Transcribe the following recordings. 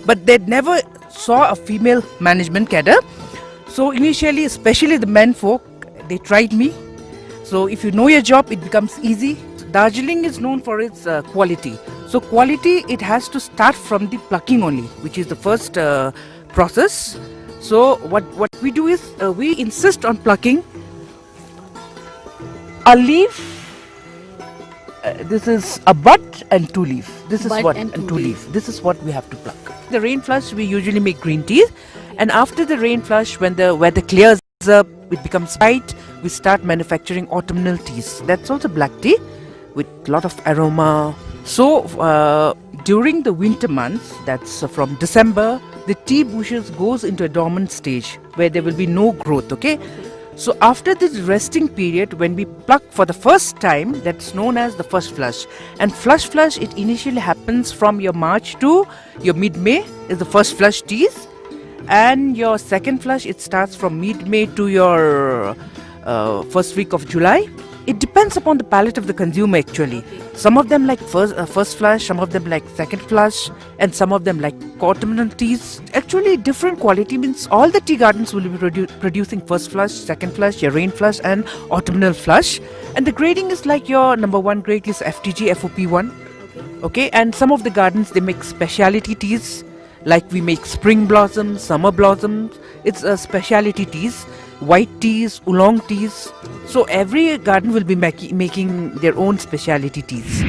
but they never saw a female management cadre. So initially, especially the men folk, they tried me. So if you know your job, it becomes easy. Darjeeling is known for its quality. So quality, it has to start from the plucking only, which is the first process. So what we do is we insist on plucking a leaf. This is a bud and two leaf. This is Bud what and and two two leaf. leaf. This is what we have to pluck. The rain flush, we usually make green tea, and after the rain flush, when the weather clears up, it becomes white. We start manufacturing autumnal teas. That's also black tea with a lot of aroma. So during the winter months, that's from December, the tea bushes goes into a dormant stage where there will be no growth. Okay. So after this resting period, when we pluck for the first time, that's known as the first flush. And flush, it initially happens from your March to your mid-May is the first flush teas. And your second flush, it starts from mid-May to your first week of July. It depends upon the palate of the consumer actually. Some of them like first flush, some of them like second flush, and some of them like autumnal teas. Actually, different quality means all the tea gardens will be producing first flush, second flush, your rain flush, and autumnal flush. And the grading is like your number one grade is FTG, FOP1. Okay, and some of the gardens they make specialty teas, like we make spring blossoms, summer blossoms. It's a specialty teas, white teas, oolong teas. So every garden will be making their own specialty teas.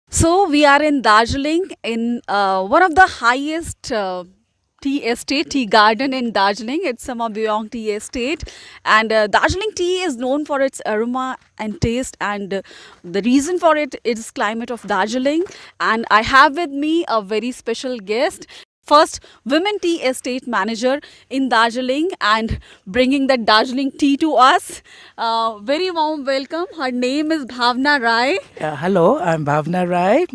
So we are in Darjeeling in one of the highest tea estate, tea garden in Darjeeling. It's Samabuyong Tea Estate, and Darjeeling tea is known for its aroma and taste, and the reason for it is climate of Darjeeling. And I have with me a very special guest. First women tea estate manager in Darjeeling and bringing the Darjeeling tea to us. Very warm welcome. Her name is Bhavana Rai. Hello, I'm Bhavana Rai.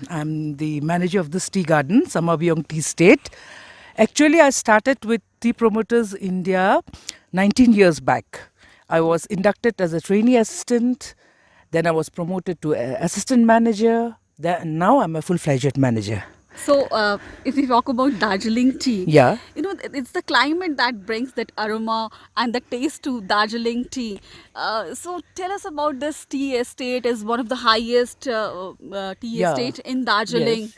I'm the manager of this tea garden, Samabuyong Tea Estate. Actually, I started with Tea Promoters India 19 years back. I was inducted as a trainee assistant. Then I was promoted to assistant manager. Now I'm a full-fledged manager. So, if we talk about Darjeeling tea, Yeah. it's the climate that brings that aroma and the taste to Darjeeling tea. So, tell us about this tea estate. Is one of the highest tea Yeah. estate in Darjeeling.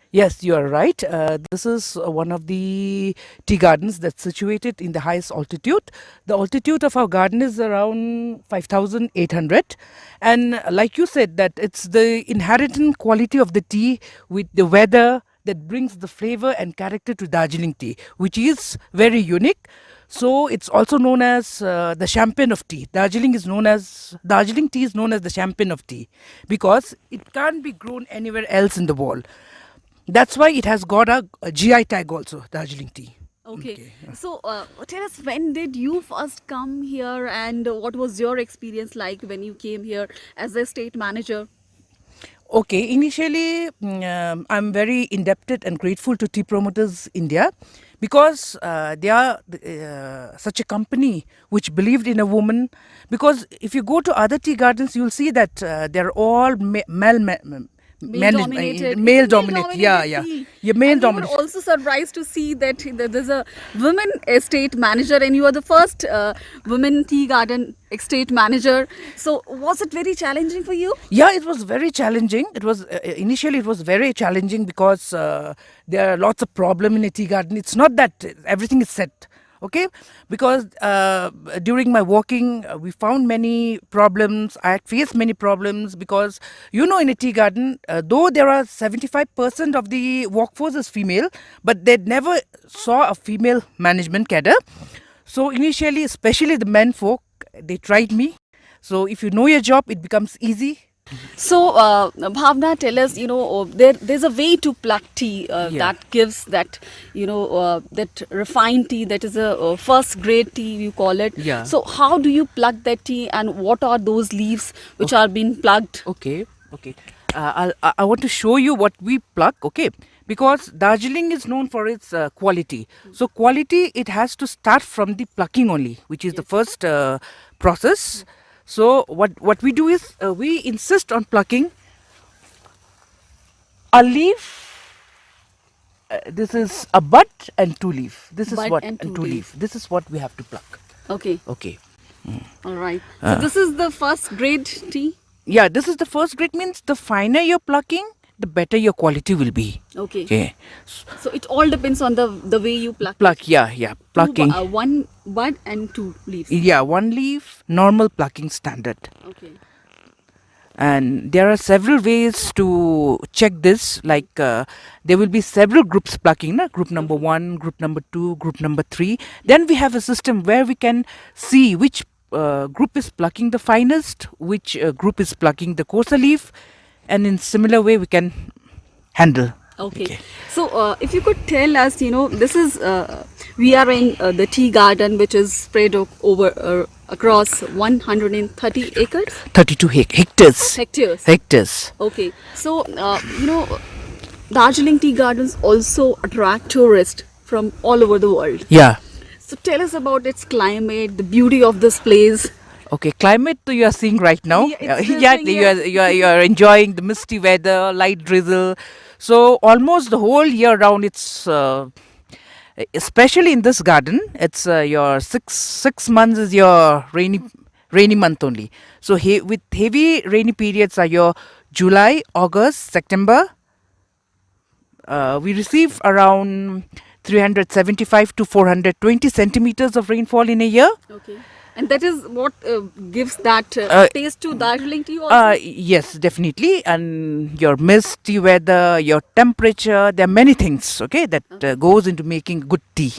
Yes, you are right. This is one of the tea gardens that's situated in the highest altitude. The altitude of our garden is around 5,800. And like you said, that it's the inherent quality of the tea with the weather that brings the flavor and character to Darjeeling tea, which is very unique. So it's also known as the champagne of tea. Darjeeling tea is known as the champagne of tea because it can't be grown anywhere else in the world. That's why it has got a GI tag also, Darjeeling tea. Okay. So, tell us, when did you first come here, and what was your experience like when you came here as a state manager? Okay, initially I'm very indebted and grateful to Tea Promoters India because they are such a company which believed in a woman. Because if you go to other tea gardens, you'll see that they're all male dominated. Yeah. Yeah, male And we were dominated. also surprised to see that there's a women estate manager, and you are the first women tea garden estate manager. So, was it very challenging for you? Yeah, it was very challenging. It was initially it was very challenging because there are lots of problem in a tea garden. It's not that everything is set. Okay, because during my walking, we found many problems. I had faced many problems because in a tea garden, though there are 75% of the workforce is female, but they never saw a female management cadre. So initially, especially the men folk, they tried me. So if you know your job, it becomes easy. So, Bhavna, tell us, there's a way to pluck tea that gives that, that refined tea, that is a first grade tea, you call it. Yeah. So, how do you pluck that tea, and what are those leaves which are being plucked? Okay. I want to show you what we pluck. Okay. Because Darjeeling is known for its quality. So quality, it has to start from the plucking only, which is the first process. So what we do is we insist on plucking a leaf. This is a bud and two leaf. This is Bud what and and two two leaf. leaf. This is what we have to pluck. Okay. Okay. All right. So this is the first grade tea. Yeah, this is the first grade. Means the finer you're plucking, the better your quality will be. Okay. Okay. So it all depends on the way you pluck. Pluck. Yeah. Plucking. One bud and two leaves. Yeah, one leaf, normal plucking standard. Okay. And there are several ways to check this. Like there will be several groups plucking, na? Group number 1, group number 2, group number 3. Then we have a system where we can see which group is plucking the finest, which group is plucking the coarser leaf, and in similar way we can handle. Okay. So if you could tell us, this is we are in the tea garden, which is spread over across 130 acres. 32 hectares. Hectares. Hectares. Okay. So Darjeeling tea gardens also attract tourists from all over the world. Yeah. So tell us about its climate, the beauty of this place. Okay, climate you are seeing right now. Yeah, it's Yeah, drizzling, you are enjoying the misty weather, light drizzle. So almost the whole year round, it's especially in this garden. It's your six months is your rainy month only. So with heavy rainy periods are your July, August, September. We receive around 375 to 420 centimeters of rainfall in a year. Okay. And that is what gives that taste to Darjeeling tea also? Yes, definitely. And your misty weather, your temperature, there are many things, okay, that goes into making good tea.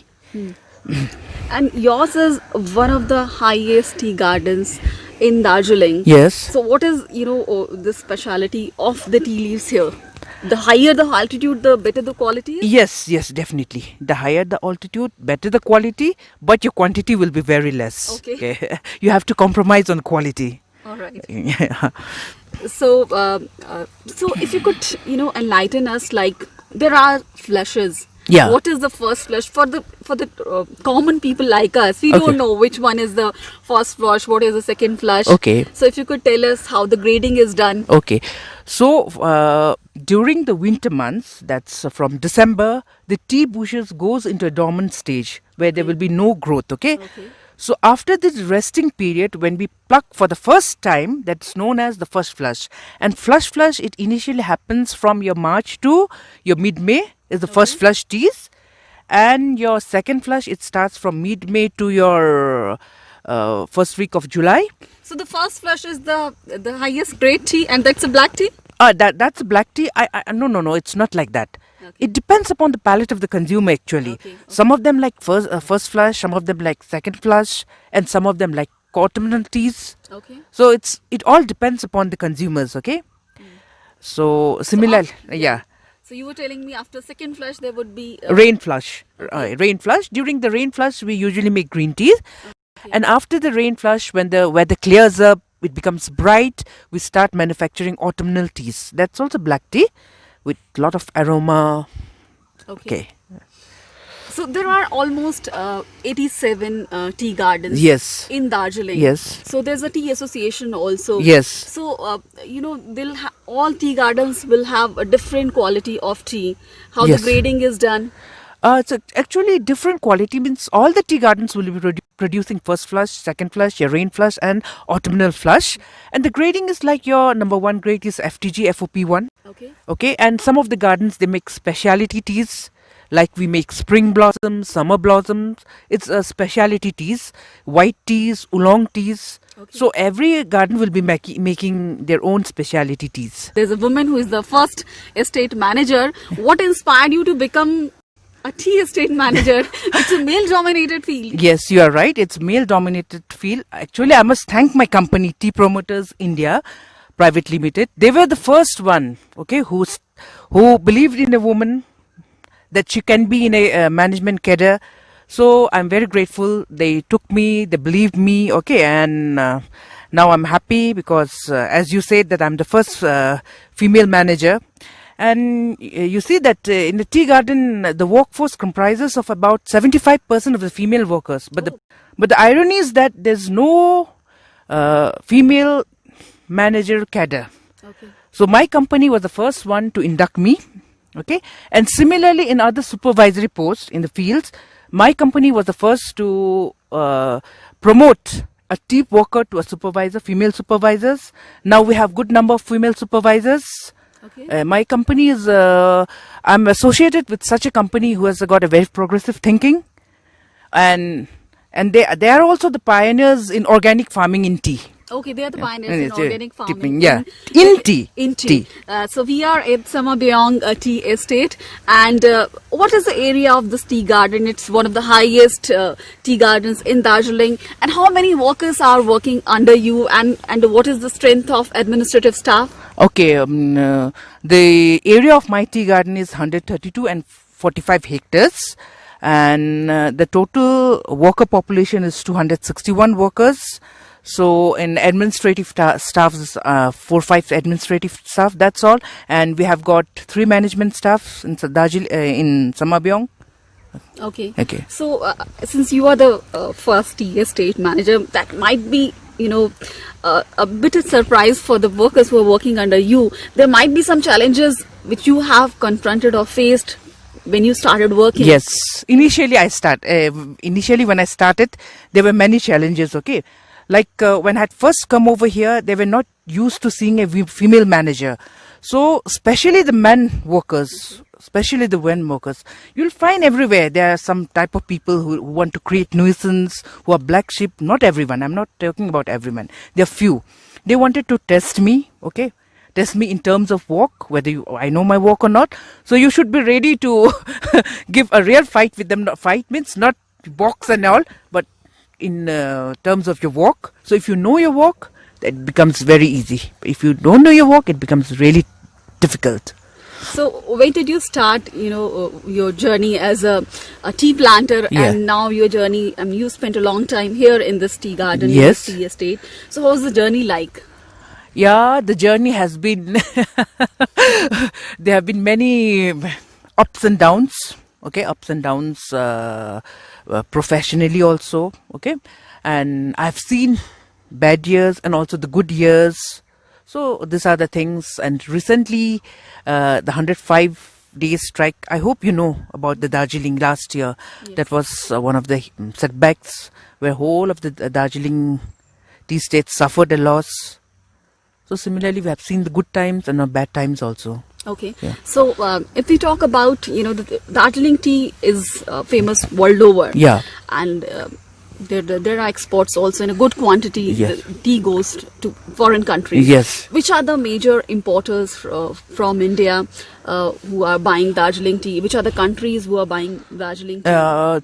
And yours is one of the highest tea gardens in Darjeeling. Yes. So what is, the speciality of the tea leaves here? The higher the altitude, the better the quality is? Yes, definitely. The higher the altitude, better the quality, but your quantity will be very less. Okay. You have to compromise on quality. All right. Yeah. So, so if you could, enlighten us, like there are flushes. Yeah. What is the first flush for the common people like us? We Okay. don't know which one is the first flush. What is the second flush? Okay. So if you could tell us how the grading is done. Okay. So during the winter months, that's from December, the tea bushes goes into a dormant stage where there will be no growth. Okay. Okay. So after this resting period, when we pluck for the first time, that's known as the first flush. And flush, it initially happens from your March to your mid-May is the first flush teas. And your second flush, it starts from mid-May to your first week of July. So the first flush is the highest grade tea, and that's a black tea. That's black tea. No, it's not like that. Okay. It depends upon the palate of the consumer actually. Okay. Some of them like first flush, some of them like second flush, and some of them like autumnal teas. Okay. So it all depends upon the consumers, okay? So similar, yeah. So you were telling me after second flush there would be Rain flush. Rain flush. During the rain flush, we usually make green teas. And after the rain flush, when the weather clears up, it becomes bright, we start manufacturing autumnal teas. That's also black tea with a lot of aroma. Okay. So there are almost 87 tea gardens Yes. in Darjeeling. Yes. So there's a tea association also. Yes. So all tea gardens will have a different quality of tea. How Yes. the grading is done. So actually different quality means all the tea gardens will be producing first flush, second flush, your rain flush and autumnal flush. And the grading is like your number 1 grade is FTG FOP1. Okay. Okay, and some of the gardens they make specialty teas, like we make spring blossoms, summer blossoms. It's a specialty teas, white teas, oolong teas. Okay. So every garden will be making their own specialty teas. There's a woman who is the first estate manager. What inspired you to become a tea estate manager? It's a male-dominated field. Yes, you are right. It's male-dominated field. Actually, I must thank my company, Tea Promoters India Private Limited. They were the first one, okay, who believed in a woman that she can be in a management cadre. So I'm very grateful. They took me, they believed me, okay, and now I'm happy because, as you said, that I'm the first female manager. And you see that in the tea garden, the workforce comprises of about 75% of the female workers. But the irony is that there's no female manager cadre. Okay. So my company was the first one to induct me. Okay, and similarly in other supervisory posts in the fields, my company was the first to promote a team worker to a supervisor, female supervisors. Now we have good number of female supervisors. Okay. My company is, I'm associated with such a company who has got a very progressive thinking, and they are also the pioneers in organic farming in tea. Okay, they are the pioneers And in it's, organic farming. tipping, yeah. In tea. In tea. So we are at Samabyong Tea Estate, and what is the area of this tea garden? It's one of the highest tea gardens in Darjeeling. And how many workers are working under you, and what is the strength of administrative staff? Okay, the area of my tea garden is 132 and 45 hectares, and the total worker population is 261 workers. So in administrative staff is 4-5 administrative staff. That's all, and we have got 3 management staffs in in Samabyong. Okay. Okay. So since you are the first tea estate manager, that might be a bit of surprise for the workers who are working under you. There might be some challenges which you have confronted or faced when you started working. Yes. Initially when I started, there were many challenges. Okay. Like when I had first come over here, they were not used to seeing a female manager. So especially the men workers, you'll find everywhere there are some type of people who want to create nuisance, who are black sheep. Not everyone. I'm not talking about everyone. There are few. They wanted to test me. Okay. Test me in terms of work, whether I know my work or not. So you should be ready to give a real fight with them. Fight means not box and all, but in terms of your work. So if you know your work, it becomes very easy. If you don't know your work, it becomes really difficult. So when did you start, your journey as a tea planter, Yeah. and now your journey? You spent a long time here in this tea garden, Yes. in this tea estate. So how was the journey like? Yeah, the journey has been there have been many ups and downs. Okay, ups and downs professionally also. Okay, and I've seen bad years and also the good years. So these are the things. And recently, the 105 days strike. I hope you know about the Darjeeling last year. Yes. That was one of the setbacks where whole of the Darjeeling tea state suffered a loss. So similarly, we have seen the good times and the bad times also. Okay. Yeah. So if we talk about, the Darjeeling tea is famous world over. Yeah. And there are exports also in a good quantity. Yes. The tea goes to foreign countries. Yes. Which are the major importers from India who are buying Darjeeling tea? Which are the countries who are buying Darjeeling tea?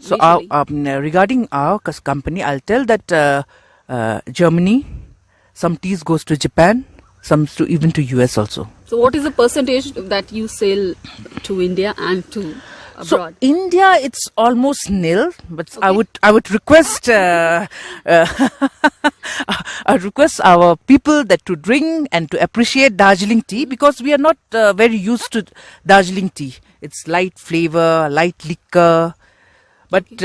So regarding our company, I'll tell that Germany, some teas goes to Japan, some to even to US also. So what is the percentage that you sell to India and to abroad? So India, it's almost nil, but Okay. I would request I request our people that to drink and to appreciate Darjeeling tea, because we are not very used to Darjeeling tea. It's light flavor, light liquor. But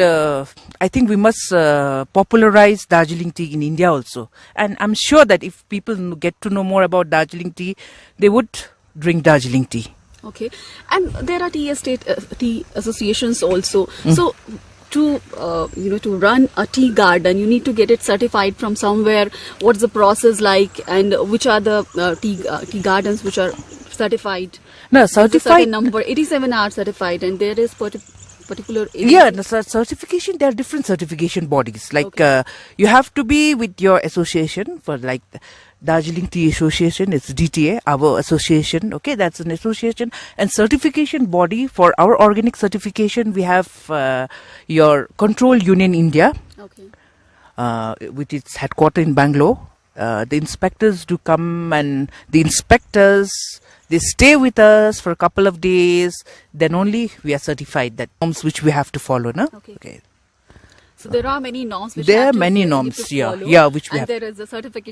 I think we must popularize Darjeeling tea in India also. And I'm sure that if people get to know more about Darjeeling tea, they would drink Darjeeling tea. Okay, and there are tea estate tea associations also. So to to run a tea garden, you need to get it certified from somewhere. What's the process like, and which are the tea gardens which are certified? No, There's a certain certified. number, 87 are certified, and there is particular. Yeah, the certification, there are different certification bodies. Like Okay. you have to be with your association. For like the Darjeeling Tea Association, it's DTA, our association. Okay, that's an association. And certification body for our organic certification, we have your Control Union India, which is headquartered in Bangalore. The inspectors do come, and the inspectors, they stay with us for a couple of days. Then only we are certified, that norms which we have to follow. No? Okay. So there are many norms which There have are to- many you norms, need to yeah, follow, yeah, which we and have. there is a certification